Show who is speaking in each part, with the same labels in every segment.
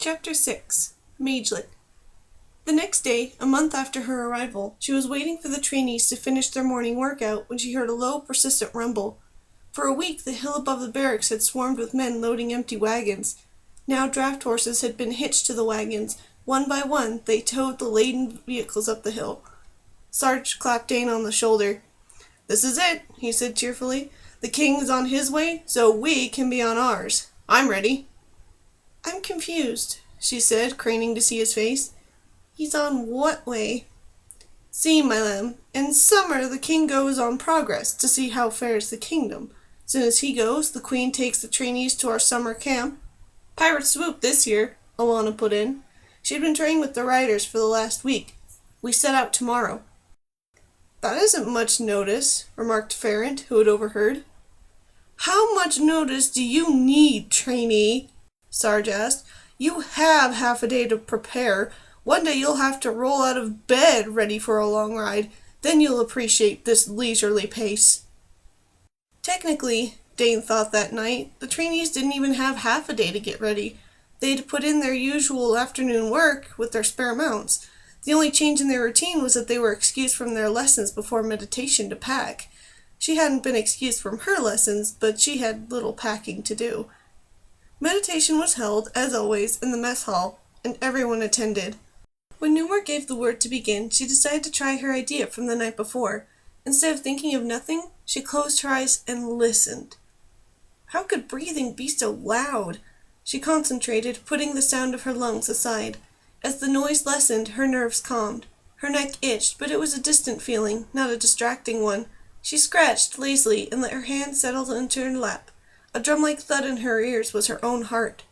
Speaker 1: Chapter 6. Magelet. The next day, a month after her arrival, she was waiting for the trainees to finish their morning workout when she heard a low, persistent rumble. For a week, the hill above the barracks had swarmed with men loading empty wagons. Now draft horses had been hitched to the wagons. One by one, they towed the laden vehicles up the hill. Sarge clapped Dane on the shoulder. "This is it," he said cheerfully. "The king is on his way, so we can be on ours. I'm ready." "I'm confused," she said, craning to see his face. "He's on what way?" "See, my lamb, in summer the king goes on progress to see how fares the kingdom. Soon as he goes, the queen takes the trainees to our summer camp." "Pirate swoop this year," Alana put in. She had been training with the riders for the last week. "We set out tomorrow." "That isn't much notice," remarked Ferrant, who had overheard. "How much notice do you need, trainee?" Sarge asked. "You have half a day to prepare. One day you'll have to roll out of bed ready for a long ride. Then you'll appreciate this leisurely pace." Technically, Dane thought that night, the trainees didn't even have half a day to get ready. They'd put in their usual afternoon work with their spare mounts. The only change in their routine was that they were excused from their lessons before meditation to pack. She hadn't been excused from her lessons, but she had little packing to do. Meditation was held, as always, in the mess hall, and everyone attended. When Newmar gave the word to begin, she decided to try her idea from the night before. Instead of thinking of nothing, she closed her eyes and listened. How could breathing be so loud? She concentrated, putting the sound of her lungs aside. As the noise lessened, her nerves calmed. Her neck itched, but it was a distant feeling, not a distracting one. She scratched lazily and let her hand settle into her lap. A drum-like thud in her ears was her own heart.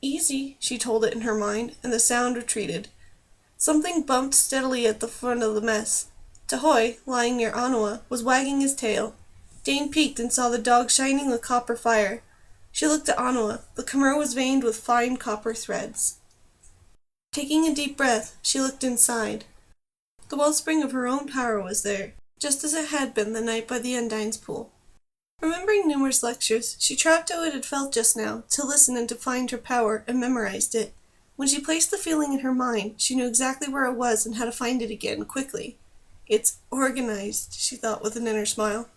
Speaker 1: "Easy," she told it in her mind, and the sound retreated. Something bumped steadily at the front of the mess. Tahoe, lying near Anawa, was wagging his tail. Dane peeked and saw the dog shining with copper fire. She looked at Anawa. The Khmer was veined with fine copper threads. Taking a deep breath, she looked inside. The wellspring of her own power was there, just as it had been the night by the Undine's pool. Remembering Newmar's lectures, she tracked how it had felt just now, to listen and to find her power, and memorized it. When she placed the feeling in her mind, she knew exactly where it was and how to find it again, quickly. "It's organized," she thought with an inner smile.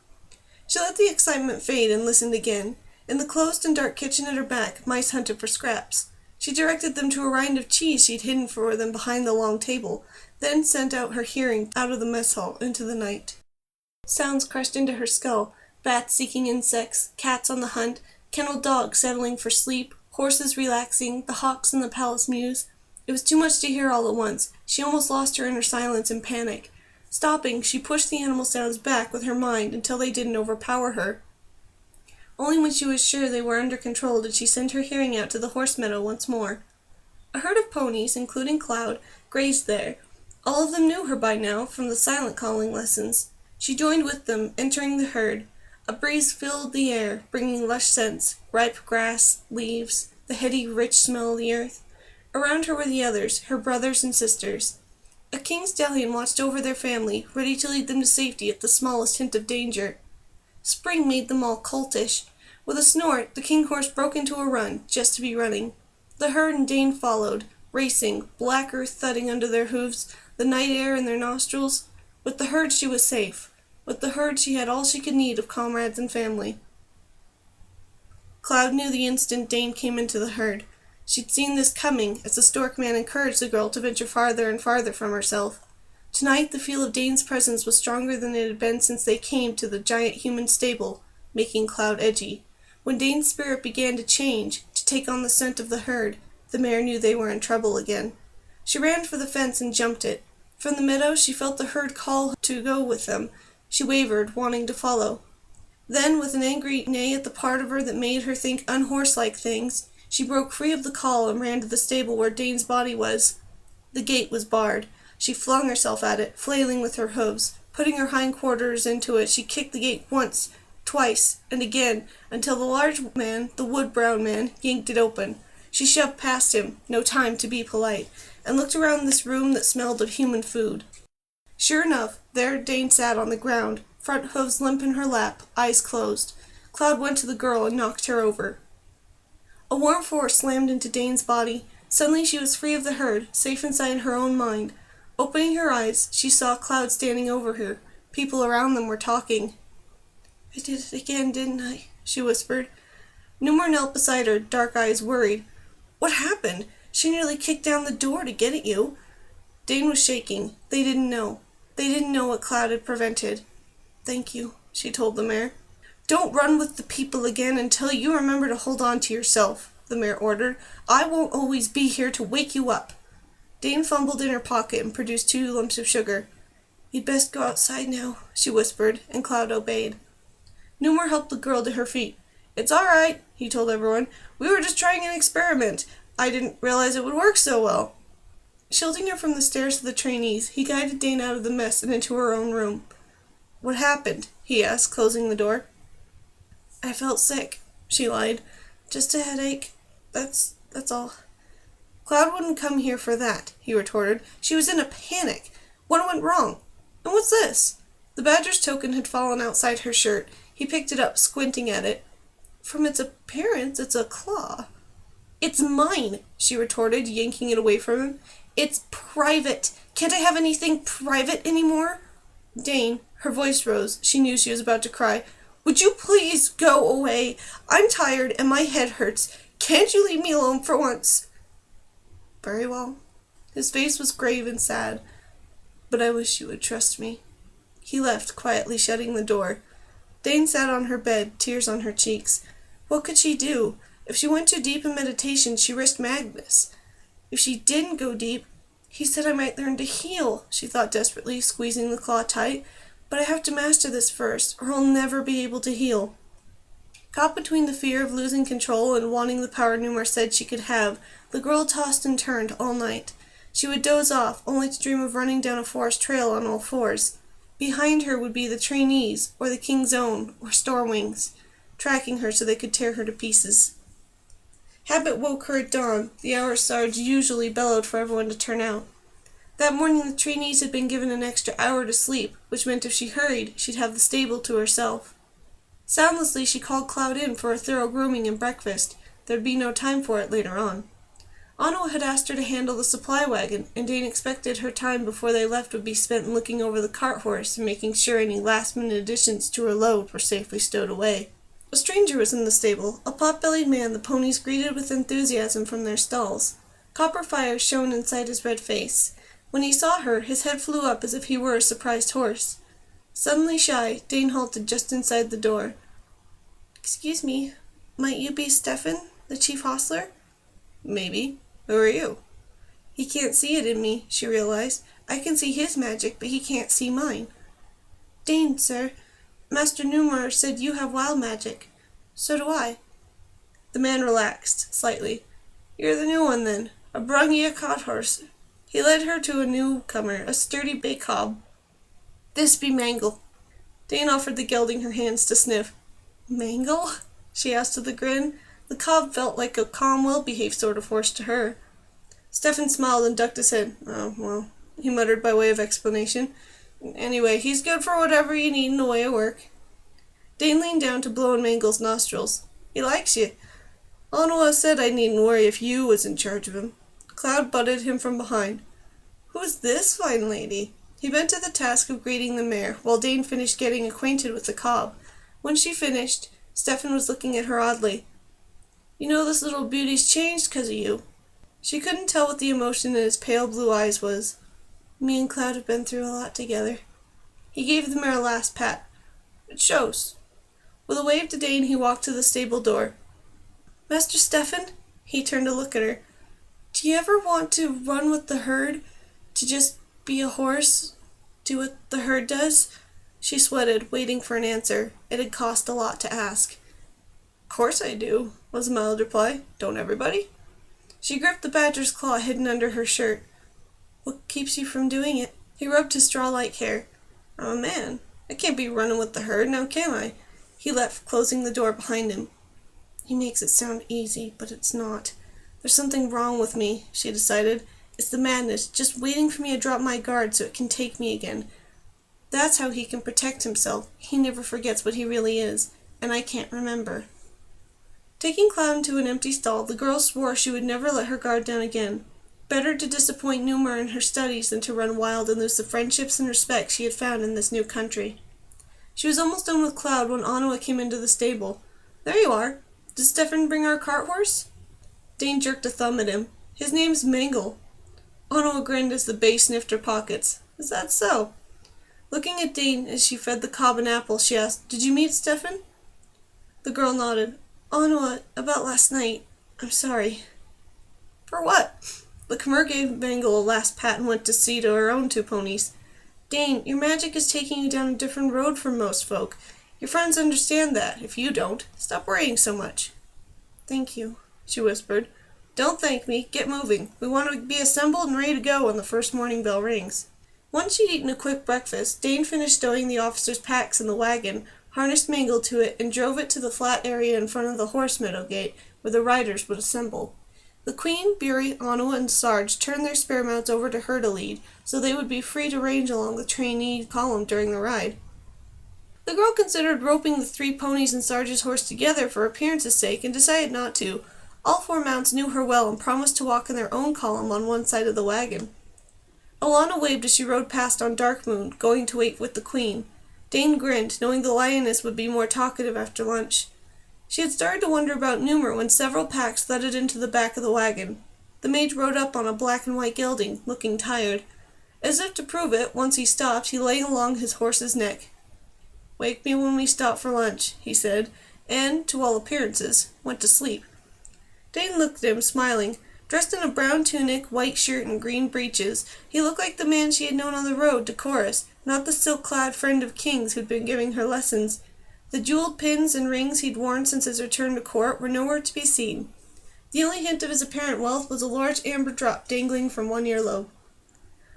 Speaker 1: She let the excitement fade and listened again. In the closed and dark kitchen at her back, mice hunted for scraps. She directed them to a rind of cheese she'd hidden for them behind the long table, then sent out her hearing out of the mess hall into the night. Sounds crushed into her skull. Bats seeking insects, cats on the hunt, kennelled dogs settling for sleep, horses relaxing, the hawks in the palace mews. It was too much to hear all at once. She almost lost her inner silence in panic. Stopping, she pushed the animal sounds back with her mind until they didn't overpower her. Only when she was sure they were under control did she send her hearing out to the horse meadow once more. A herd of ponies, including Cloud, grazed there. All of them knew her by now from the silent calling lessons. She joined with them, entering the herd. A breeze filled the air, bringing lush scents, ripe grass, leaves, the heady, rich smell of the earth. Around her were the others, her brothers and sisters. A king stallion watched over their family, ready to lead them to safety at the smallest hint of danger. Spring made them all coltish. With a snort, the king horse broke into a run, just to be running. The herd and Dane followed, racing, black earth thudding under their hooves, the night air in their nostrils. With the herd she was safe. With the herd she had all she could need of comrades and family. Cloud knew the instant Dane came into the herd. She'd seen this coming as the stork man encouraged the girl to venture farther and farther from herself. Tonight the feel of Dane's presence was stronger than it had been since they came to the giant human stable, making Cloud edgy. When Dane's spirit began to change, to take on the scent of the herd, the mare knew they were in trouble again. She ran for the fence and jumped it. From the meadow she felt the herd call to go with them. She wavered, wanting to follow. Then, with an angry neigh at the part of her that made her think unhorse-like things, she broke free of the call and ran to the stable where Dane's body was. The gate was barred. She flung herself at it, flailing with her hooves. Putting her hindquarters into it, she kicked the gate once, twice, and again, until the large man, the wood-brown man, yanked it open. She shoved past him, no time to be polite, and looked around this room that smelled of human food. Sure enough, there Dane sat on the ground, front hooves limp in her lap, eyes closed. Cloud went to the girl and knocked her over. A warm force slammed into Dane's body. Suddenly she was free of the herd, safe inside her own mind. Opening her eyes, she saw Cloud standing over her. People around them were talking. "I did it again, didn't I?" she whispered. Newmar knelt beside her, dark eyes worried. "What happened? She nearly kicked down the door to get at you." Dane was shaking. They didn't know. They didn't know what Cloud had prevented. "Thank you," she told the mare. "Don't run with the people again until you remember to hold on to yourself," the mare ordered. "I won't always be here to wake you up." Dane fumbled in her pocket and produced 2 lumps of sugar. "You'd best go outside now," she whispered, and Cloud obeyed. Newmar helped the girl to her feet. "It's all right," he told everyone. "We were just trying an experiment. I didn't realize it would work so well." Shielding her from the stares of the trainees, he guided Dane out of the mess and into her own room. "What happened?" he asked, closing the door. "I felt sick," she lied. "Just a headache. That's all." "Cloud wouldn't come here for that," he retorted. "She was in a panic. What went wrong? And what's this?" The badger's token had fallen outside her shirt. He picked it up, squinting at it. "From its appearance, it's a claw." "It's mine," she retorted, yanking it away from him. "It's private. Can't I have anything private anymore?" Dane, her voice rose. She knew she was about to cry. "Would you please go away? I'm tired and my head hurts. Can't you leave me alone for once?" "Very well." His face was grave and sad. "But I wish you would trust me." He left, quietly shutting the door. Dane sat on her bed, tears on her cheeks. What could she do? If she went too deep in meditation, she risked madness. If she didn't go deep, he said I might learn to heal, she thought desperately, squeezing the claw tight. But I have to master this first, or I'll never be able to heal. Caught between the fear of losing control and wanting the power Newmar said she could have, the girl tossed and turned all night. She would doze off, only to dream of running down a forest trail on all fours. Behind her would be the trainees, or the King's Own, or Stormwings, tracking her so they could tear her to pieces. Habit woke her at dawn. The hour Sarge usually bellowed for everyone to turn out. That morning the trainees had been given an extra hour to sleep, which meant if she hurried, she'd have the stable to herself. Soundlessly she called Cloud in for a thorough grooming and breakfast. There'd be no time for it later on. Anno had asked her to handle the supply wagon, and Dane expected her time before they left would be spent looking over the cart horse and making sure any last-minute additions to her load were safely stowed away. A stranger was in the stable, a pot-bellied man the ponies greeted with enthusiasm from their stalls. Copper fires shone inside his red face. When he saw her, his head flew up as if he were a surprised horse. Suddenly shy, Dane halted just inside the door. "Excuse me, might you be Stefan, the chief hostler?" "Maybe. Who are you?" "He can't see it in me," she realized. "I can see his magic, but he can't see mine." "Dane, sir. Master Newmar said you have wild magic. So do I." The man relaxed, slightly. "You're the new one, then. I brung ye a cart horse." He led her to a newcomer, a sturdy bay cob. "This be Mangle." Dane offered the gelding her hands to sniff. "Mangle?" she asked with a grin. The cob felt like a calm, well-behaved sort of horse to her. Stefan smiled and ducked his head. "Oh, well," he muttered by way of explanation. "Anyway, he's good for whatever you need in the way of work." Dane leaned down to blow in Mangle's nostrils. "He likes you. Anwa said I needn't worry if you was in charge of him." Cloud butted him from behind. "Who's this fine lady?" He bent to the task of greeting the mare, while Dane finished getting acquainted with the cob. When she finished, Stefan was looking at her oddly. "You know this little beauty's changed 'cause of you." She couldn't tell what the emotion in his pale blue eyes was. "Me and Cloud have been through a lot together." He gave the mare a last pat. "It shows." With a wave to Dane, he walked to the stable door. "Master Stefan?" He turned to look at her. "Do you ever want to run with the herd? To just be a horse? Do what the herd does?" She sweated, waiting for an answer. It had cost a lot to ask. "Course I do," was the mild reply. "Don't everybody?" She gripped the badger's claw hidden under her shirt. "What keeps you from doing it?" He rubbed his straw-like hair. "I'm a man. I can't be running with the herd, now can I?" He left, closing the door behind him. He makes it sound easy, but it's not. There's something wrong with me, she decided. It's the madness, just waiting for me to drop my guard so it can take me again. That's how he can protect himself. He never forgets what he really is, and I can't remember. Taking Cloud into an empty stall, the girl swore she would never let her guard down again. Better to disappoint Numa in her studies than to run wild and lose the friendships and respect she had found in this new country. She was almost done with Cloud when Anua came into the stable. "There you are. Did Stefan bring our cart horse?" Dane jerked a thumb at him. "His name's Magelet." Anua grinned as the bay sniffed her pockets. "Is that so?" Looking at Dane as she fed the cob an apple, she asked, "Did you meet Stefan?" The girl nodded. "Anua, about last night. I'm sorry." "For what?" The Khmer gave Magelet a last pat and went to see to her own 2 ponies. "Dane, your magic is taking you down a different road from most folk. Your friends understand that, if you don't. Stop worrying so much." "Thank you," she whispered. "Don't thank me. Get moving. We want to be assembled and ready to go when the first morning bell rings." Once she'd eaten a quick breakfast, Dane finished stowing the officers' packs in the wagon, harnessed Magelet to it, and drove it to the flat area in front of the horse meadow gate, where the riders would assemble. The Queen, Buri, Anua, and Sarge turned their spare mounts over to her to lead, so they would be free to range along the trainee column during the ride. The girl considered roping the 3 ponies and Sarge's horse together for appearance's sake and decided not to. All 4 mounts knew her well and promised to walk in their own column on one side of the wagon. Alana waved as she rode past on Dark Moon, going to wait with the Queen. Dane grinned, knowing the lioness would be more talkative after lunch. She had started to wonder about Numer when several packs thudded into the back of the wagon. The mage rode up on a black and white gelding, looking tired. As if to prove it, once he stopped, he lay along his horse's neck. "Wake me when we stop for lunch," he said, and, to all appearances, went to sleep. Dane looked at him, smiling. Dressed in a brown tunic, white shirt, and green breeches, he looked like the man she had known on the road to Chorus, not the silk-clad friend of kings who'd been giving her lessons. The jeweled pins and rings he'd worn since his return to court were nowhere to be seen. The only hint of his apparent wealth was a large amber drop dangling from one earlobe.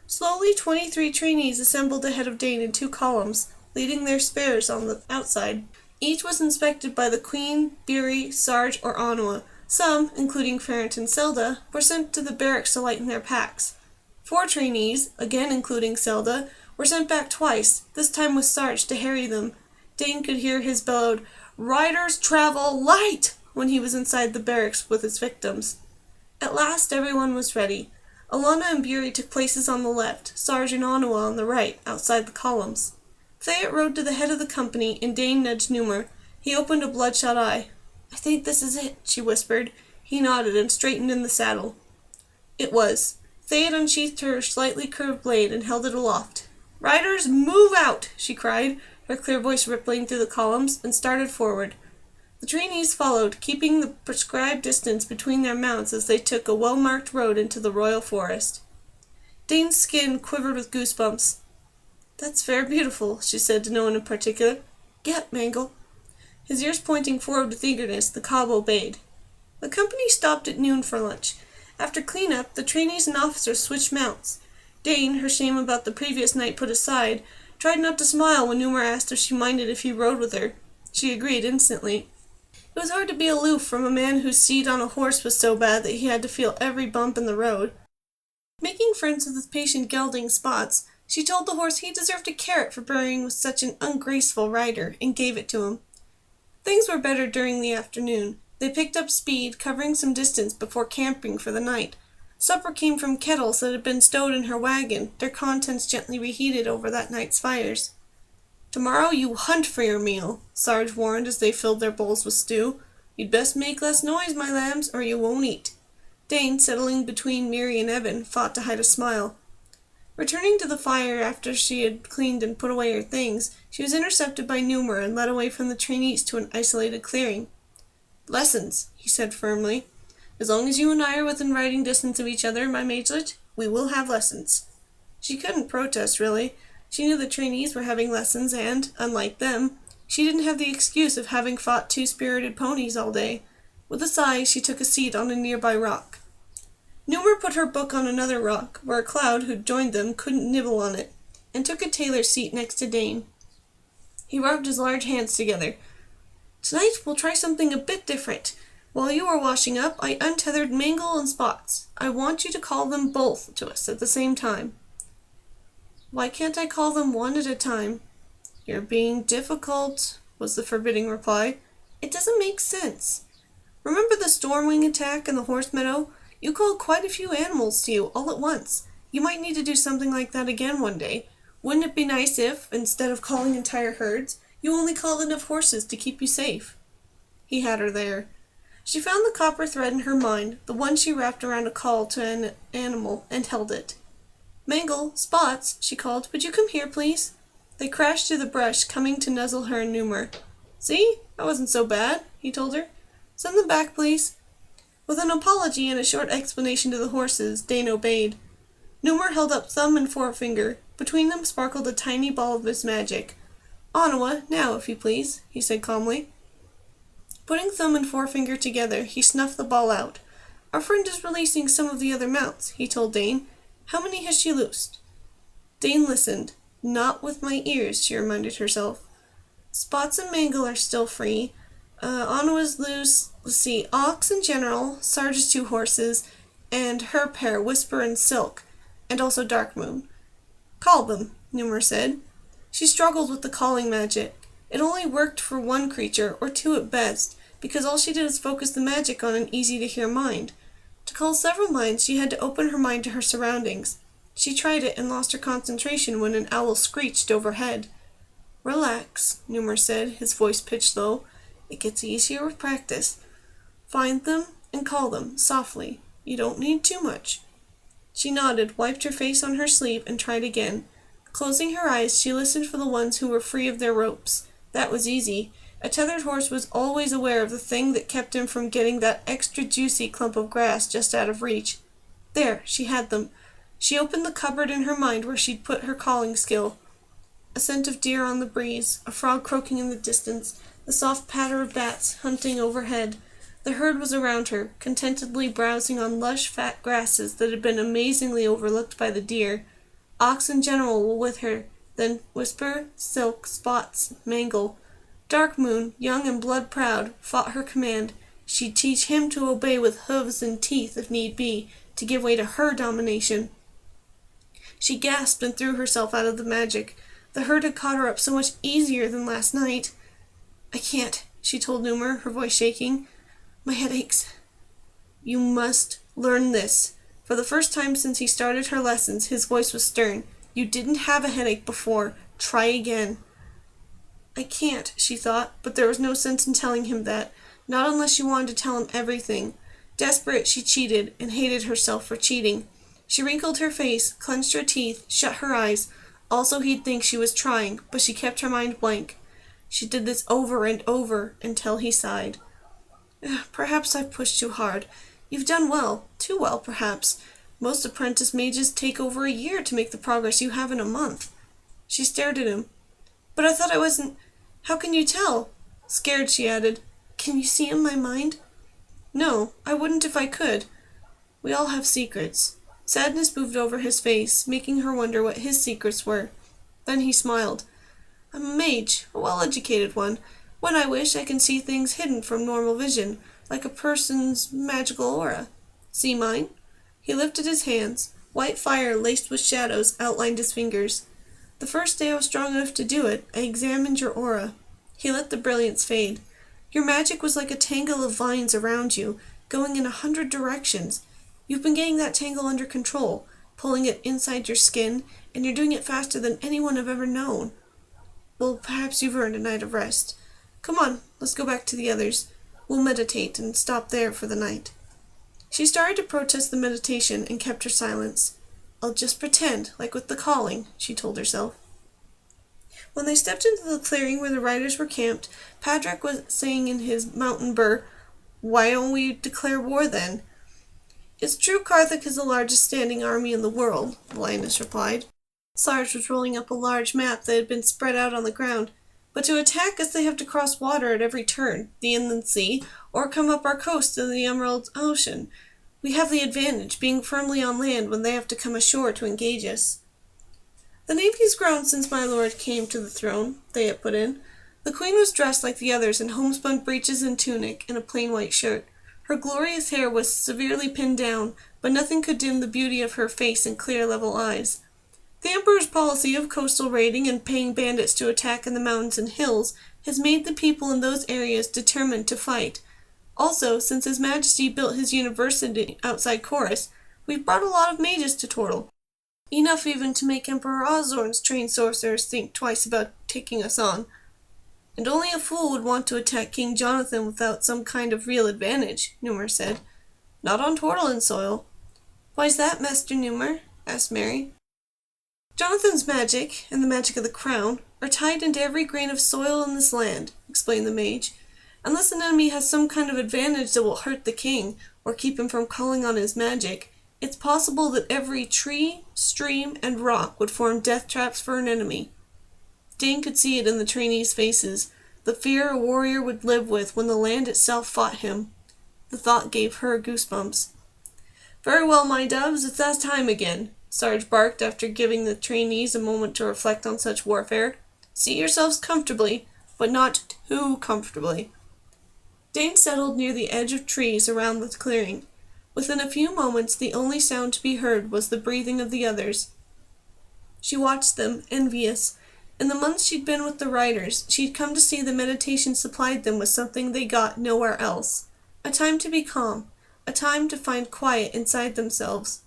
Speaker 1: Slowly, 23 trainees assembled ahead of Dane in 2 columns, leading their spares on the outside. Each was inspected by the Queen, Buri, Sarge, or Anua. Some, including Ferrant and Selda, were sent to the barracks to lighten their packs. 4 trainees, again including Selda, were sent back twice, this time with Sarge to harry them. Dane could hear his bellowed, "Riders travel light!" when he was inside the barracks with his victims. At last everyone was ready. Alana and Buri took places on the left, Sarge and Anua on the right, outside the columns. Fayette rode to the head of the company, and Dane nudged Numer. He opened a bloodshot eye. "I think this is it," she whispered. He nodded and straightened in the saddle. It was. Fayette unsheathed her slightly curved blade and held it aloft. "Riders, move out!" she cried, her clear voice rippling through the columns, and started forward. The trainees followed, keeping the prescribed distance between their mounts as they took a well-marked road into the royal forest. Dane's skin quivered with goosebumps. "That's fair beautiful," she said to no one in particular. "Get, Mangle." His ears pointing forward with eagerness, the cob obeyed. The company stopped at noon for lunch. After clean-up, the trainees and officers switched mounts. Dane, her shame about the previous night put aside, tried not to smile when Numer asked if she minded if he rode with her. She agreed instantly. It was hard to be aloof from a man whose seat on a horse was so bad that he had to feel every bump in the road. Making friends with his patient gelding Spots, she told the horse he deserved a carrot for bearing with such an ungraceful rider, and gave it to him. Things were better during the afternoon. They picked up speed, covering some distance before camping for the night. Supper came from kettles that had been stowed in her wagon, their contents gently reheated over that night's fires. "Tomorrow you hunt for your meal," Sarge warned as they filled their bowls with stew. "You'd best make less noise, my lambs, or you won't eat." Dane, settling between Miri and Evan, fought to hide a smile. Returning to the fire after she had cleaned and put away her things, she was intercepted by Numer and led away from the trainees to an isolated clearing. "Lessons," he said firmly. "As long as you and I are within riding distance of each other, my Magelet, we will have lessons." She couldn't protest, really. She knew the trainees were having lessons and, unlike them, she didn't have the excuse of having fought 2 spirited ponies all day. With a sigh, she took a seat on a nearby rock. Numer put her book on another rock, where Cloud, who'd joined them, couldn't nibble on it, and took a tailor's seat next to Dane. He rubbed his large hands together. "Tonight we'll try something a bit different. While you are washing up, I untethered Mangle and Spots. I want you to call them both to us at the same time." "Why can't I call them one at a time?" "You're being difficult," was the forbidding reply. "It doesn't make sense." Remember the Stormwing attack in the horse meadow? You called quite a few animals to you all at once. You might need to do something like that again one day. Wouldn't it be nice if, instead of calling entire herds, you only called enough horses to keep you safe?" He had her there. She found the copper thread in her mind, the one she wrapped around a call to an animal, and held it. "Mangle, Spots," she called, "would you come here, please?" They crashed through the brush, coming to nuzzle her and Numer. "See? That wasn't so bad," he told her. "Send them back, please." With an apology and a short explanation to the horses, Dane obeyed. Numer held up thumb and forefinger. Between them sparkled a tiny ball of his magic. "Onawa, now, if you please," he said calmly. Putting thumb and forefinger together, he snuffed the ball out. "Our friend is releasing some of the other mounts," he told Dane. "How many has she loosed?" Dane listened. "Not with my ears," she reminded herself. "Spots and Mangle are still free. Onawa's loose. Let's see, Ox in general, Sarge's 2 horses, and her pair, Whisper and Silk, and also Darkmoon." "Call them," Numer said. She struggled with the calling magic. It only worked for 1 creature, or 2 at best, because all she did was focus the magic on an easy-to-hear mind. To call several minds, she had to open her mind to her surroundings. She tried it and lost her concentration when an owl screeched overhead. "Relax," Numer said, his voice pitched low. "It gets easier with practice. Find them and call them, softly. You don't need too much." She nodded, wiped her face on her sleeve, and tried again. Closing her eyes, she listened for the ones who were free of their ropes. That was easy. A tethered horse was always aware of the thing that kept him from getting that extra juicy clump of grass just out of reach. There, she had them. She opened the cupboard in her mind where she'd put her calling skill. A scent of deer on the breeze, a frog croaking in the distance, the soft patter of bats hunting overhead. The herd was around her, contentedly browsing on lush, fat grasses that had been amazingly overlooked by the deer. Ox in general were with her, then Whisper, Silk, Spots, Mangle. Darkmoon, young and blood-proud, fought her command. She'd teach him to obey with hooves and teeth if need be, to give way to her domination. She gasped and threw herself out of the magic. The herd had caught her up so much easier than last night. "I can't," she told Numer, her voice shaking. "My head aches." "You must learn this." For the first time since he started her lessons, his voice was stern. "You didn't have a headache before. Try again." "I can't," she thought, but there was no sense in telling him that, not unless she wanted to tell him everything. Desperate, she cheated, and hated herself for cheating. She wrinkled her face, clenched her teeth, shut her eyes. Also he'd think she was trying, but she kept her mind blank. She did this over and over, until he sighed. "Perhaps I've pushed too hard. You've done well. Too well, perhaps. Most apprentice mages take over a year to make the progress you have in a month." She stared at him. "But I thought I wasn't... How can you tell?" Scared, she added, "Can you see in my mind?" "No, I wouldn't if I could. We all have secrets." Sadness moved over his face, making her wonder what his secrets were. Then he smiled. "I'm a mage, a well-educated one. When I wish, I can see things hidden from normal vision, like a person's magical aura. See mine?" He lifted his hands. White fire laced with shadows outlined his fingers. "The first day I was strong enough to do it, I examined your aura." He let the brilliance fade. "Your magic was like a tangle of vines around you, going in 100 directions. You've been getting that tangle under control, pulling it inside your skin, and you're doing it faster than anyone I've ever known. Well, perhaps you've earned a night of rest. Come on, let's go back to the others. We'll meditate and stop there for the night." She started to protest the meditation and kept her silence. "I'll just pretend, like with the calling," she told herself. When they stepped into the clearing where the riders were camped, Padraig was saying in his mountain burr, "Why don't we declare war then?" "It's true Carthage is the largest standing army in the world," the lioness replied. Sarge was rolling up a large map that had been spread out on the ground. "But to attack us they have to cross water at every turn, the inland sea, or come up our coast to the Emerald Ocean. We have the advantage, being firmly on land when they have to come ashore to engage us." "The navy's grown since my lord came to the throne," Thea put in. The queen was dressed like the others in homespun breeches and tunic and a plain white shirt. Her glorious hair was severely pinned down, but nothing could dim the beauty of her face and clear level eyes. "The Emperor's policy of coastal raiding and paying bandits to attack in the mountains and hills has made the people in those areas determined to fight. Also, since His Majesty built his university outside Chorus, we've brought a lot of mages to Tortle. Enough even to make Emperor Ozorn's trained sorcerers think twice about taking us on. And only a fool would want to attack King Jonathan without some kind of real advantage, Numer said. Not on Tortlan soil. Why's that, Master Numer? Asked Mary. Jonathan's magic, and the magic of the crown, are tied into every grain of soil in this land, explained the mage. Unless an enemy has some kind of advantage that will hurt the king, or keep him from calling on his magic, it's possible that every tree, stream, and rock would form death traps for an enemy. Dane could see it in the trainees' faces, the fear a warrior would live with when the land itself fought him. The thought gave her goosebumps. Very well, my doves, it's that time again, Sarge barked after giving the trainees a moment to reflect on such warfare. Seat yourselves comfortably, but not too comfortably. Dane settled near the edge of trees around the clearing. Within a few moments, the only sound to be heard was the breathing of the others. She watched them, envious. In the months she'd been with the riders, she'd come to see the meditation supplied them with something they got nowhere else. A time to be calm, a time to find quiet inside themselves.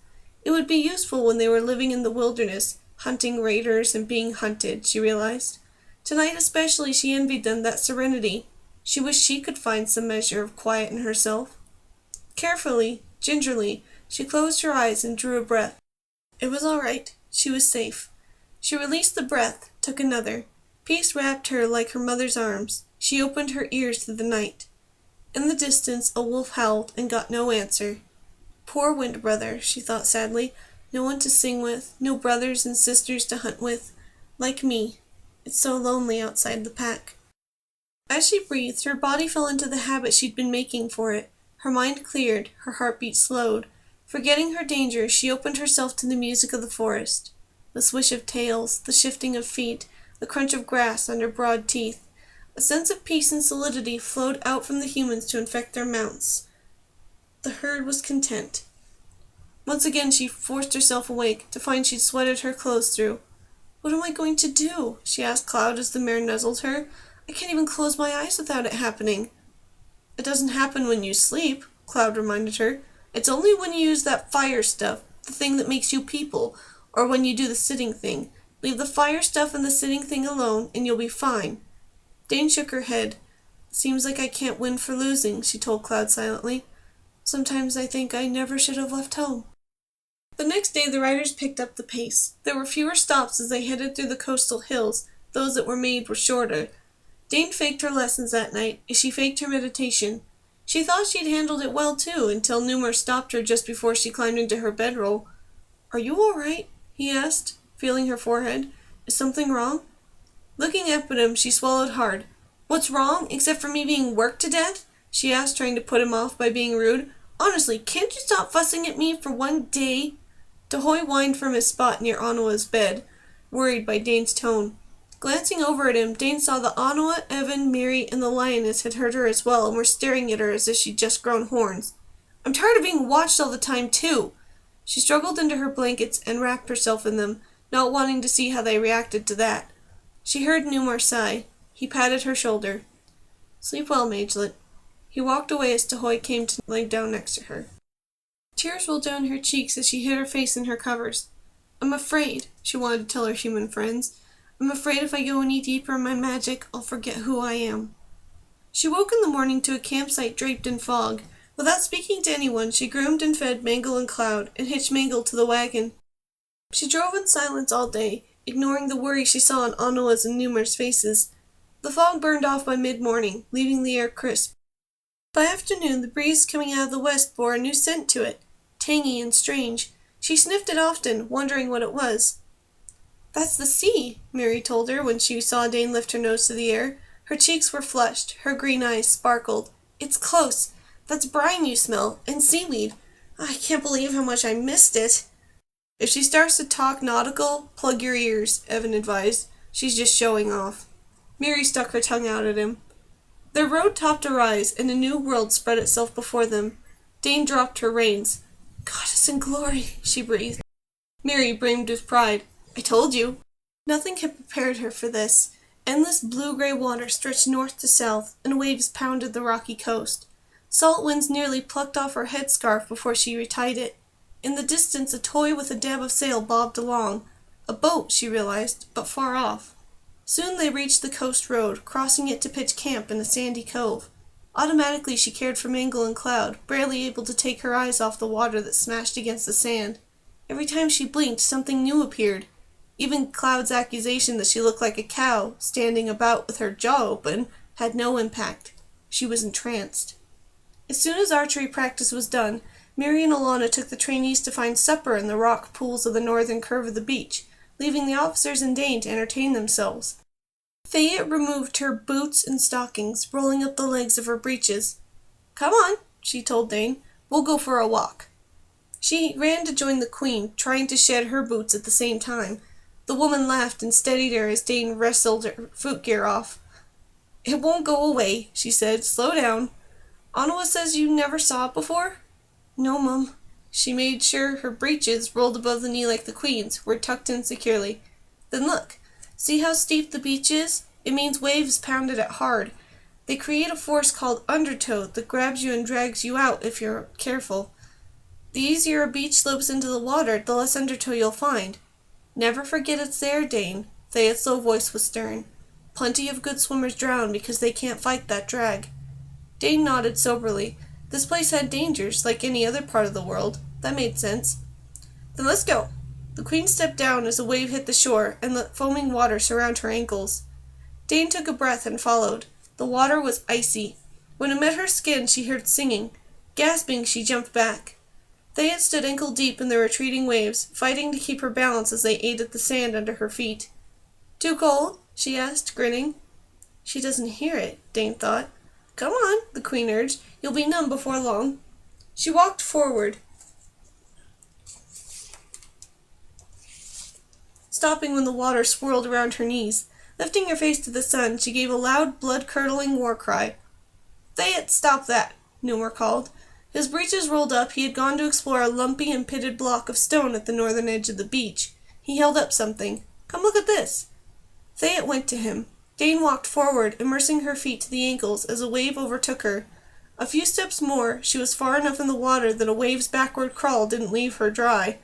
Speaker 1: It would be useful when they were living in the wilderness, hunting raiders and being hunted, she realized. Tonight especially she envied them that serenity. She wished she could find some measure of quiet in herself. Carefully, gingerly, she closed her eyes and drew a breath. It was all right. She was safe. She released the breath, took another. Peace wrapped her like her mother's arms. She opened her ears to the night. In the distance a wolf howled and got no answer. Poor Wind Brother, she thought sadly. No one to sing with, no brothers and sisters to hunt with. Like me. It's so lonely outside the pack. As she breathed, her body fell into the habit she'd been making for it. Her mind cleared, her heartbeat slowed. Forgetting her danger, she opened herself to the music of the forest. The swish of tails, the shifting of feet, the crunch of grass under broad teeth. A sense of peace and solidity flowed out from the humans to infect their mounts. The herd was content. Once again she forced herself awake, to find she'd sweated her clothes through. What am I going to do? She asked Cloud as the mare nuzzled her. I can't even close my eyes without it happening. It doesn't happen when you sleep, Cloud reminded her. It's only when you use that fire stuff, the thing that makes you people, or when you do the sitting thing. Leave the fire stuff and the sitting thing alone, and you'll be fine. Dane shook her head. Seems like I can't win for losing, she told Cloud silently. Sometimes I think I never should have left home. The next day the riders picked up the pace. There were fewer stops as they headed through the coastal hills. Those that were made were shorter. Dane faked her lessons that night, as she faked her meditation. She thought she'd handled it well, too, until Numer stopped her just before she climbed into her bedroll. Are you all right? He asked, feeling her forehead. Is something wrong? Looking up at him, she swallowed hard. What's wrong, except for me being worked to death? She asked, trying to put him off by being rude. Honestly, can't you stop fussing at me for one day? Tahoe whined from his spot near Anua's bed, worried by Dane's tone. Glancing over at him, Dane saw that Anua, Evan, Miri, and the lioness had heard her as well and were staring at her as if she'd just grown horns. I'm tired of being watched all the time, too. She struggled into her blankets and wrapped herself in them, not wanting to see how they reacted to that. She heard Numer sigh. He patted her shoulder. Sleep well, Magelet. He walked away as Tahoe came to lay down next to her. Tears rolled down her cheeks as she hid her face in her covers. I'm afraid, she wanted to tell her human friends. I'm afraid if I go any deeper in my magic, I'll forget who I am. She woke in the morning to a campsite draped in fog. Without speaking to anyone, she groomed and fed Mangle and Cloud, and hitched Mangle to the wagon. She drove in silence all day, ignoring the worry she saw on Anua's and Numer's faces. The fog burned off by mid-morning, leaving the air crisp. By afternoon, the breeze coming out of the west bore a new scent to it, tangy and strange. She sniffed it often, wondering what it was. That's the sea, Mary told her when she saw Dane lift her nose to the air. Her cheeks were flushed, her green eyes sparkled. It's close. That's brine you smell, and seaweed. I can't believe how much I missed it. If she starts to talk nautical, plug your ears, Evan advised. She's just showing off. Mary stuck her tongue out at him. Their road topped a rise, and a new world spread itself before them. Dane dropped her reins. Goddess in glory, she breathed. Mary brimmed with pride. I told you. Nothing had prepared her for this. Endless blue-gray water stretched north to south, and waves pounded the rocky coast. Salt winds nearly plucked off her headscarf before she retied it. In the distance a toy with a dab of sail bobbed along. A boat, she realized, but far off. Soon they reached the coast road, crossing it to pitch camp in a sandy cove. Automatically she cared for Mangle and Cloud, barely able to take her eyes off the water that smashed against the sand. Every time she blinked, something new appeared. Even Cloud's accusation that she looked like a cow, standing about with her jaw open, had no impact. She was entranced. As soon as archery practice was done, Mary and Alana took the trainees to find supper in the rock pools of the northern curve of the beach, leaving the officers and Dane to entertain themselves. Fayette removed her boots and stockings, rolling up the legs of her breeches. "Come on," she told Dane. "We'll go for a walk." She ran to join the Queen, trying to shed her boots at the same time. The woman laughed and steadied her as Dane wrestled her footgear off. "It won't go away," she said. "Slow down. Onawa says you never saw it before?" "No, Mum." She made sure her breeches, rolled above the knee like the Queen's, were tucked in securely. "Then look. See how steep the beach is? It means waves pounded it hard. They create a force called undertow that grabs you and drags you out if you're careful. The easier a beach slopes into the water, the less undertow you'll find. Never forget it's there, Dane." Fayette's low voice was stern. "Plenty of good swimmers drown because they can't fight that drag." Dane nodded soberly. This place had dangers, like any other part of the world. That made sense. "Then let's go." The Queen stepped down as a wave hit the shore and let foaming water surround her ankles. Dane took a breath and followed. The water was icy. When it met her skin, she heard singing. Gasping, she jumped back. Fayette stood ankle-deep in the retreating waves, fighting to keep her balance as they ate at the sand under her feet. "Too cold?" she asked, grinning. She doesn't hear it, Dane thought. "Come on," the Queen urged. "You'll be numb before long." She walked forward, stopping when the water swirled around her knees. Lifting her face to the sun, she gave a loud, blood-curdling war cry. "Fayette, stop that!" Newmar called. His breeches rolled up, he had gone to explore a lumpy and pitted block of stone at the northern edge of the beach. He held up something. "Come look at this." Fayette went to him. Dane walked forward, immersing her feet to the ankles as a wave overtook her. A few steps more, she was far enough in the water that a wave's backward crawl didn't leave her dry.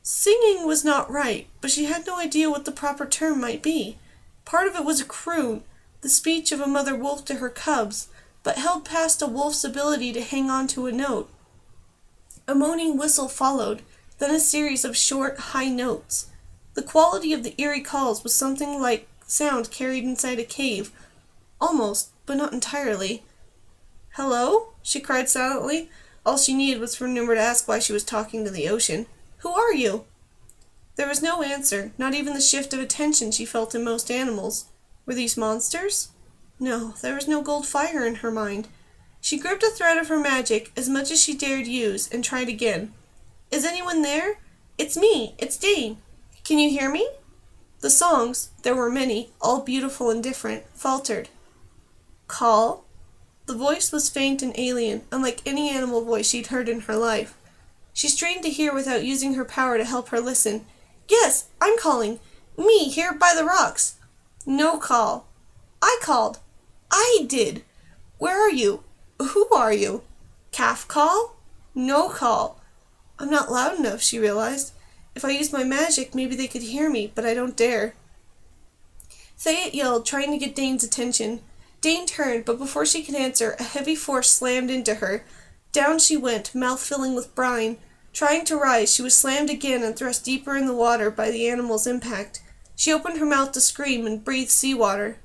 Speaker 1: Singing was not right, but she had no idea what the proper term might be. Part of it was a croon, the speech of a mother wolf to her cubs, but held past a wolf's ability to hang on to a note. A moaning whistle followed, then a series of short, high notes. The quality of the eerie calls was something like sound carried inside a cave. Almost, but not entirely. "Hello?" she cried silently. All she needed was for Newmar to ask why she was talking to the ocean. "Who are you?" There was no answer, not even the shift of attention she felt in most animals. Were these monsters? No, there was no gold fire in her mind. She gripped a thread of her magic, as much as she dared use, and tried again. "Is anyone there? It's me, it's Dane. Can you hear me?" The songs, there were many, all beautiful and different, faltered. "Call?" The voice was faint and alien, unlike any animal voice she'd heard in her life. She strained to hear without using her power to help her listen. "Yes, I'm calling. Me, here by the rocks." "No call." "I called." "I did." "Where are you?" "Who are you?" "Calf call?" "No call." "I'm not loud enough," she realized. "If I used my magic, maybe they could hear me, but I don't dare." Fayette yelled, trying to get Dane's attention. Dane turned, but before she could answer, a heavy force slammed into her. Down she went, mouth filling with brine. Trying to rise, she was slammed again and thrust deeper in the water by the animal's impact. She opened her mouth to scream and breathed seawater.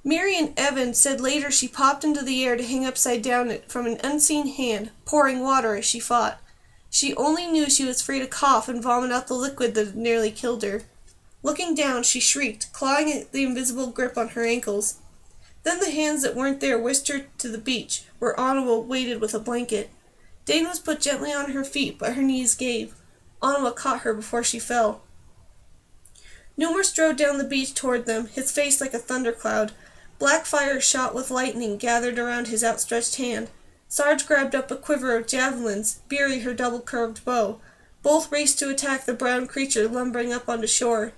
Speaker 1: Mary and Evan said later she popped into the air to hang upside down from an unseen hand, pouring water as she fought. She only knew she was free to cough and vomit out the liquid that had nearly killed her. Looking down, she shrieked, clawing at the invisible grip on her ankles. Then the hands that weren't there whisked her to the beach, where Onawa waited with a blanket. Dane was put gently on her feet, but her knees gave. Onawa caught her before she fell. Newmar strode down the beach toward them, his face like a thundercloud. Black fire shot with lightning gathered around his outstretched hand. Sarge grabbed up a quiver of javelins, Beery her double-curved bow. Both raced to attack the brown creature lumbering up onto shore.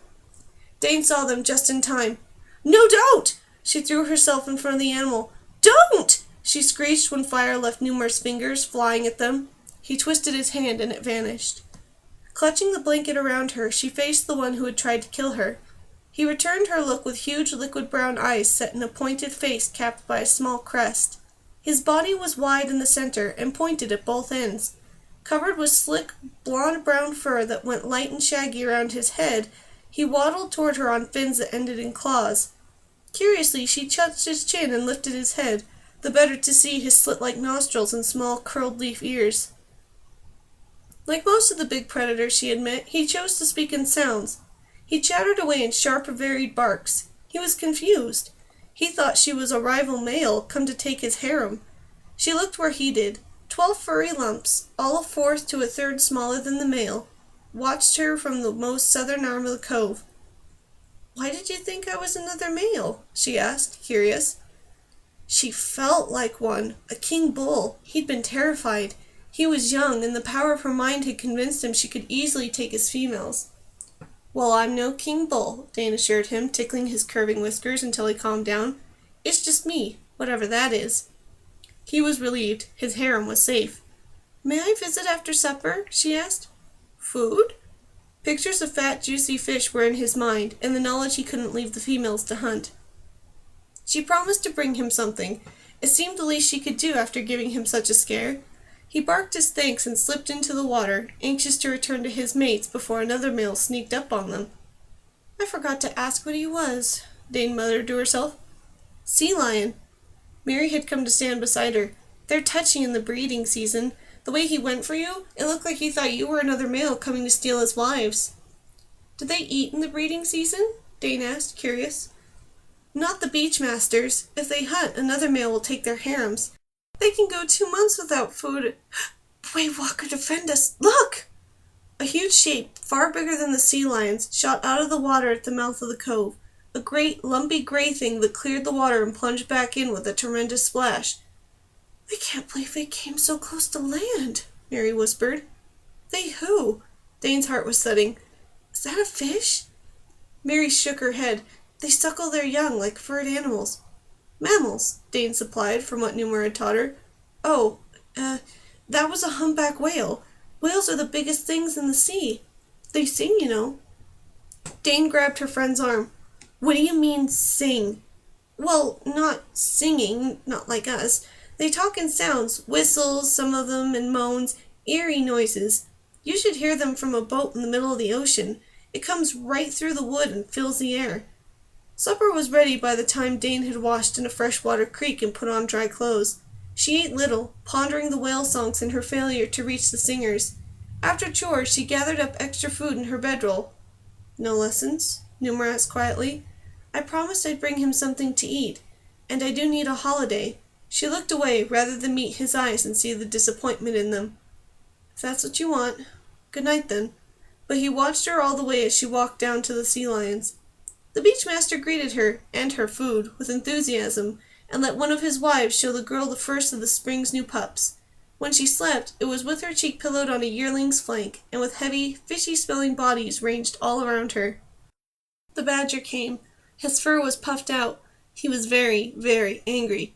Speaker 1: Dane saw them just in time. "No, don't!" She threw herself in front of the animal. "Don't!" She screeched when fire left numerous fingers flying at them. He twisted his hand and it vanished. Clutching the blanket around her, she faced the one who had tried to kill her. He returned her look with huge liquid brown eyes set in a pointed face capped by a small crest. His body was wide in the center and pointed at both ends. Covered with slick, blonde-brown fur that went light and shaggy around his head, he waddled toward her on fins that ended in claws. Curiously, she touched his chin and lifted his head, the better to see his slit-like nostrils and small, curled-leaf ears. Like most of the big predators she had met, he chose to speak in sounds. He chattered away in sharp, varied barks. He was confused. He thought she was a rival male come to take his harem. She looked where he did. 12 furry lumps, all a fourth to a third smaller than the male, watched her from the most southern arm of the cove. "Why did you think I was another male?" she asked, curious. She felt like one, a king bull. He'd been terrified. He was young, and the power of her mind had convinced him she could easily take his females. "Well, I'm no king bull," Dane assured him, tickling his curving whiskers until he calmed down. "It's just me, whatever that is." He was relieved. His harem was safe. "May I visit after supper?" she asked. "Food?" Pictures of fat, juicy fish were in his mind, and the knowledge he couldn't leave the females to hunt. She promised to bring him something. It seemed the least she could do after giving him such a scare. He barked his thanks and slipped into the water, anxious to return to his mates before another male sneaked up on them. "I forgot to ask what he was," Dane muttered to herself. "Sea lion." Mary had come to stand beside her. "They're touchy in the breeding season. The way he went for you, it looked like he thought you were another male coming to steal his wives." "Do they eat in the breeding season?" Dane asked, curious. "Not the beach masters. If they hunt, another male will take their harems. They can go 2 months without food." "Wait, Walker, defend us. Look!" A huge shape, far bigger than the sea lions, shot out of the water at the mouth of the cove. A great, lumpy gray thing that cleared the water and plunged back in with a tremendous splash. "I can't believe they came so close to land," Mary whispered. "They who?" Dane's heart was thudding. "Is that a fish?" Mary shook her head. "They suckle their young like furred animals." "Mammals," Dane supplied from what Numa had taught her. "Oh, that was a humpback whale. Whales are the biggest things in the sea. They sing, you know." Dane grabbed her friend's arm. "What do you mean, sing?" "Well, not singing, not like us. They talk in sounds, whistles, some of them, and moans, eerie noises. You should hear them from a boat in the middle of the ocean. It comes right through the wood and fills the air." Supper was ready by the time Dane had washed in a freshwater creek and put on dry clothes. She ate little, pondering the whale songs and her failure to reach the singers. After chores, she gathered up extra food in her bedroll. "No lessons?" Numa asked quietly. "I promised I'd bring him something to eat, and I do need a holiday." She looked away rather than meet his eyes and see the disappointment in them. "If that's what you want, good night then." But he watched her all the way as she walked down to the sea lions. The beachmaster greeted her, and her food, with enthusiasm, and let one of his wives show the girl the first of the spring's new pups. When she slept, it was with her cheek pillowed on a yearling's flank, and with heavy, fishy-smelling bodies ranged all around her. The badger came. His fur was puffed out. He was very, very angry.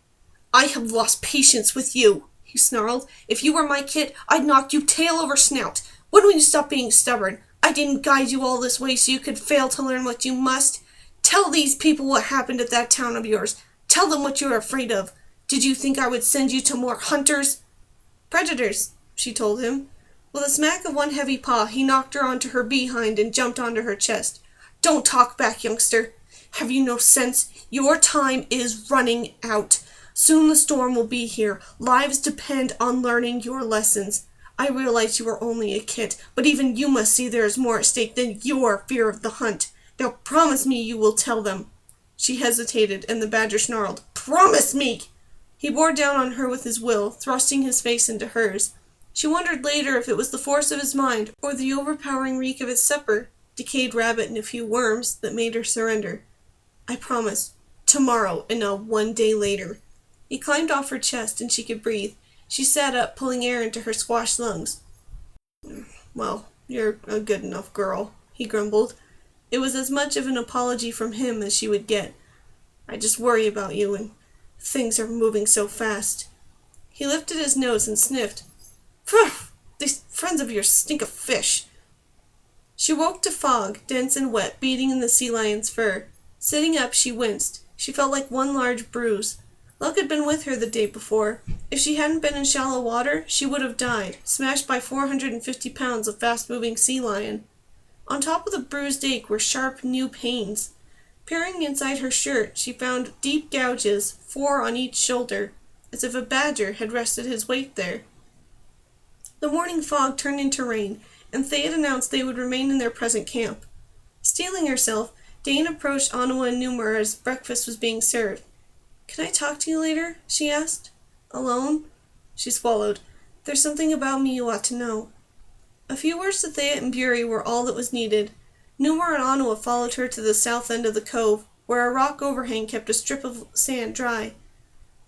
Speaker 1: "I have lost patience with you," he snarled. "If you were my kid, I'd knock you tail over snout. When will you stop being stubborn? I didn't guide you all this way so you could fail to learn what you must. Tell these people what happened at that town of yours. Tell them what you're afraid of. Did you think I would send you to more hunters?" "Predators," she told him. With a smack of one heavy paw, he knocked her onto her behind and jumped onto her chest. "Don't talk back, youngster. Have you no sense? Your time is running out. Soon the storm will be here. Lives depend on learning your lessons. I realize you are only a kid, but even you must see there is more at stake than your fear of the hunt. Now promise me you will tell them." She hesitated, and the badger snarled, "Promise me!" He bore down on her with his will, thrusting his face into hers. She wondered later if it was the force of his mind, or the overpowering reek of his supper, decayed rabbit and a few worms, that made her surrender. "I promise. Tomorrow, and not 1 day later." He climbed off her chest, and she could breathe. She sat up, pulling air into her squashed lungs. "Well, you're a good enough girl," he grumbled. It was as much of an apology from him as she would get. "I just worry about you and Things are moving so fast. He lifted his nose and sniffed. Phew! These friends of yours stink of fish. She woke to fog, dense and wet, beating in the sea lion's fur. Sitting up, she winced. She felt like one large bruise. Luck had been with her the day before. If she hadn't been in shallow water, she would have died, smashed by 450 pounds of fast-moving sea lion. On top of the bruised ache were sharp, new pains. Peering inside her shirt, she found deep gouges, 4 on each shoulder, as if a badger had rested his weight there. The morning fog turned into rain, and Thea had announced they would remain in their present camp. Steeling herself, Dane approached Anawa and Numer as breakfast was being served. "Can I talk to you later?" she asked. "Alone?" She swallowed. "There's something about me you ought to know." A few words to Thea and Buri were all that was needed. Numer and Anawa followed her to the south end of the cove, where a rock overhang kept a strip of sand dry.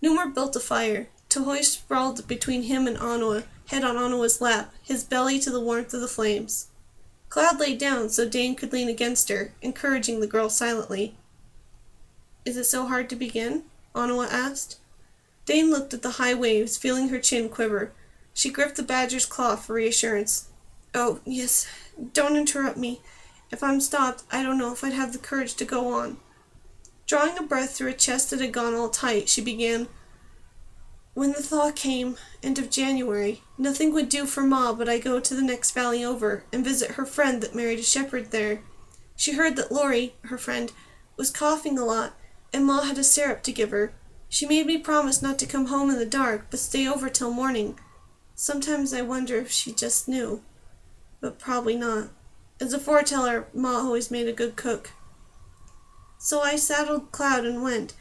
Speaker 1: Numer built a fire. Tahoy sprawled between him and Anawa, head on Anawa's lap, his belly to the warmth of the flames. Cloud lay down so Dane could lean against her, encouraging the girl silently. "Is it so hard to begin?" Anawa asked. Dane looked at the high waves, feeling her chin quiver. She gripped the badger's claw for reassurance. "Oh, yes. Don't interrupt me. If I'm stopped, I don't know if I'd have the courage to go on." Drawing a breath through a chest that had gone all tight, she began, "When the thaw came, end of January, nothing would do for Ma but I go to the next valley over and visit her friend that married a shepherd there. She heard that Lori, her friend, was coughing a lot, and Ma had a syrup to give her. She made me promise not to come home in the dark, but stay over till morning. Sometimes I wonder if she just knew. But probably not. As a foreteller, Ma always made a good cook. So I saddled Cloud and went.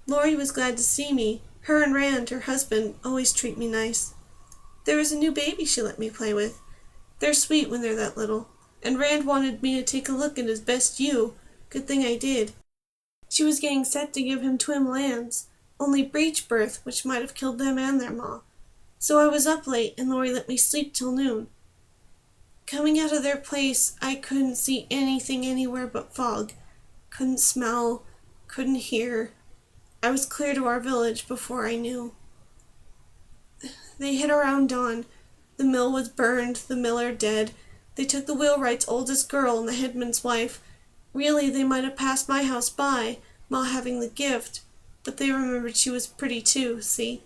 Speaker 1: Lori was glad to see me. Her and Rand, her husband, always treat me nice. There was a new baby she let me play with. They're sweet when they're that little. And Rand wanted me to take a look at his best ewe. Good thing I did. She was getting set to give him twin lambs, only breech birth, which might have killed them and their ma. So I was up late, and Lori let me sleep till noon. Coming out of their place, I couldn't see anything anywhere but fog. Couldn't smell, couldn't hear. I was clear to our village before I knew. They hit around dawn. The mill was burned, the miller dead. They took the wheelwright's oldest girl and the headman's wife. Really, they might have passed my house by, Ma having the gift, but they remembered she was pretty too, see?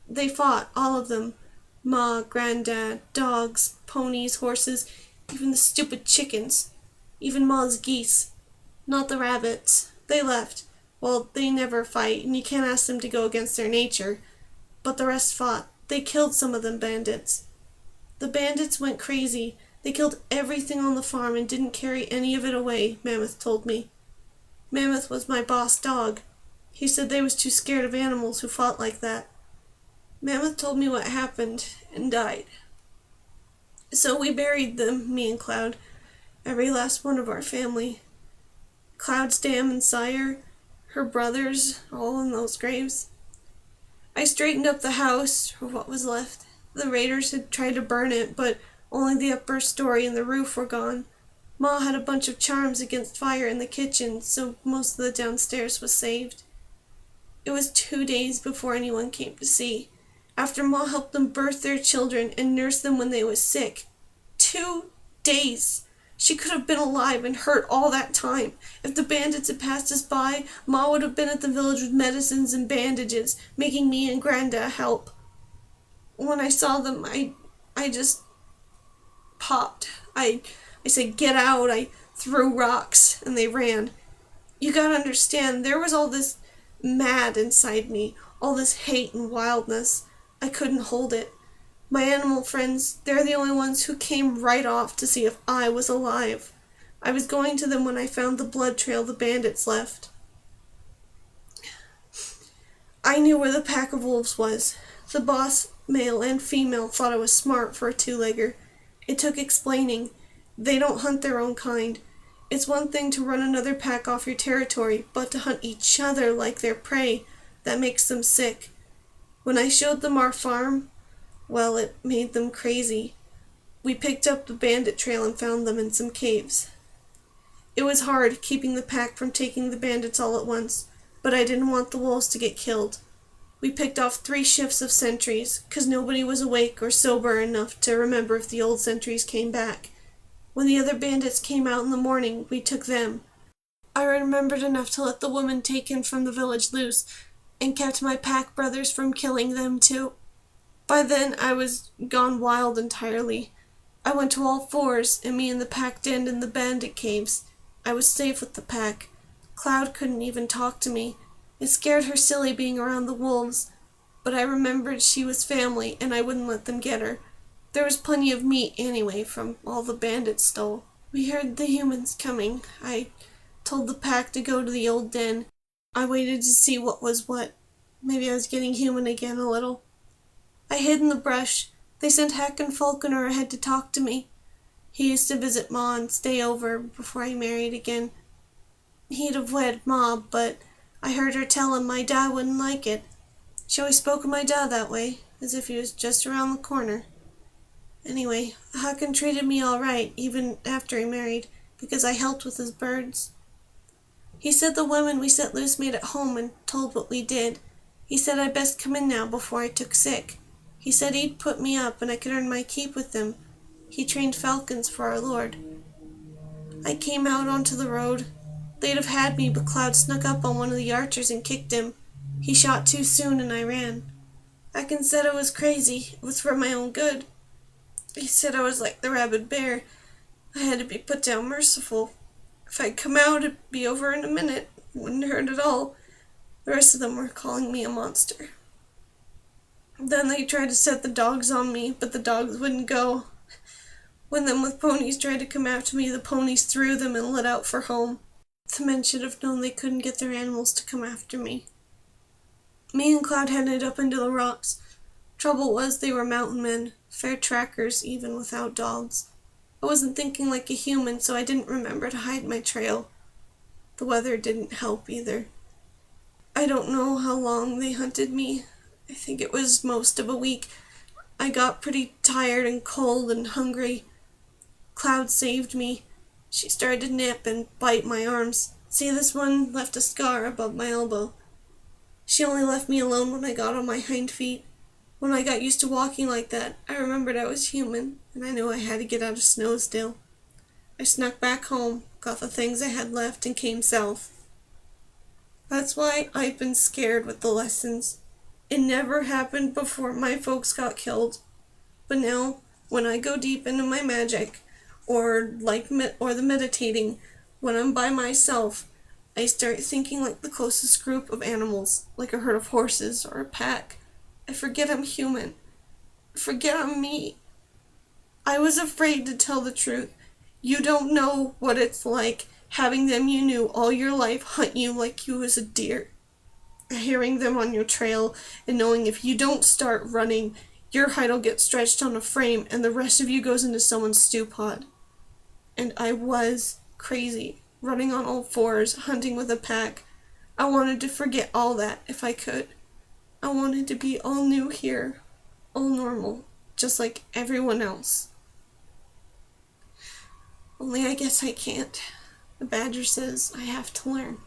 Speaker 1: They fought, all of them. Ma, Granddad, dogs, ponies, horses, even the stupid chickens. Even Ma's geese. Not the rabbits. They left. Well, they never fight, and you can't ask them to go against their nature. But the rest fought. They killed some of them bandits. The bandits went crazy. They killed everything on the farm and didn't carry any of it away, Mammoth told me. Mammoth was my boss dog. He said they was too scared of animals who fought like that. Mammoth told me what happened and died. So we buried them, me and Cloud, every last one of our family. Cloud's dam and sire, her brothers, all in those graves. I straightened up the house, or what was left. The raiders had tried to burn it, but only the upper story and the roof were gone. Ma had a bunch of charms against fire in the kitchen, so most of the downstairs was saved. It was 2 days before anyone came to see, after Ma helped them birth their children and nurse them when they was sick. 2 days! She could have been alive and hurt all that time. If the bandits had passed us by, Ma would have been at the village with medicines and bandages, making me and Granda help. When I saw them, I just popped. I said, "Get out." I threw rocks, and they ran. You gotta understand, there was all this mad inside me, all this hate and wildness. I couldn't hold it. My animal friends, they're the only ones who came right off to see if I was alive. I was going to them when I found the blood trail the bandits left. I knew where the pack of wolves was. The boss, male and female, thought I was smart for a two-legger. It took explaining. They don't hunt their own kind. It's one thing to run another pack off your territory, but to hunt each other like their prey, that makes them sick. When I showed them our farm, well, it made them crazy. We picked up the bandit trail and found them in some caves. It was hard, keeping the pack from taking the bandits all at once, but I didn't want the wolves to get killed. We picked off 3 shifts of sentries, 'cause nobody was awake or sober enough to remember if the old sentries came back. When the other bandits came out in the morning, we took them. I remembered enough to let the woman taken from the village loose, and kept my pack brothers from killing them too. By then, I was gone wild entirely. I went to all 4s, and me and the pack denned in the bandit caves. I was safe with the pack. Cloud couldn't even talk to me. It scared her silly being around the wolves, but I remembered she was family, and I wouldn't let them get her. There was plenty of meat anyway from all the bandits stole. We heard the humans coming. I told the pack to go to the old den. I waited to see what was what. Maybe I was getting human again a little. I hid in the brush. They sent Hakon Falconer ahead to talk to me. He used to visit Ma and stay over before he married again. He'd have wed Ma, but I heard her tell him my dad wouldn't like it. She always spoke of my dad that way, as if he was just around the corner. Anyway, Hakon treated me all right, even after he married, because I helped with his birds. He said the women we set loose made it home and told what we did. He said I'd best come in now before I took sick. He said he'd put me up and I could earn my keep with him. He trained falcons for our Lord. I came out onto the road. They'd have had me, but Cloud snuck up on one of the archers and kicked him. He shot too soon and I ran. Hakon said I was crazy. It was for my own good. He said I was like the rabid bear. I had to be put down merciful. If I'd come out, it'd be over in a minute. It wouldn't hurt at all. The rest of them were calling me a monster. Then they tried to set the dogs on me, but the dogs wouldn't go. When them with ponies tried to come after me, the ponies threw them and lit out for home. The men should have known they couldn't get their animals to come after me. Me and Cloud headed up into the rocks. Trouble was they were mountain men, fair trackers even without dogs. I wasn't thinking like a human, so I didn't remember to hide my trail. The weather didn't help either. I don't know how long they hunted me. I think it was most of a week. I got pretty tired and cold and hungry. Cloud saved me. She started to nip and bite my arms. See, this one left a scar above my elbow. She only left me alone when I got on my hind feet. When I got used to walking like that, I remembered I was human, and I knew I had to get out of Snowsdale. I snuck back home, got the things I had left, and came south. That's why I've been scared with the lessons. It never happened before my folks got killed. But now, when I go deep into my magic, or the meditating, when I'm by myself, I start thinking like the closest group of animals, like a herd of horses or a pack. I forget I'm human. I forget I'm me. I was afraid to tell the truth. You don't know what it's like having them you knew all your life hunt you like you was a deer. Hearing them on your trail and knowing if you don't start running, your hide'll get stretched on a frame and the rest of you goes into someone's stew pot. And I was crazy, running on all 4s, hunting with a pack. I wanted to forget all that if I could. I wanted to be all new here, all normal, just like everyone else. Only I guess I can't. The badger says I have to learn.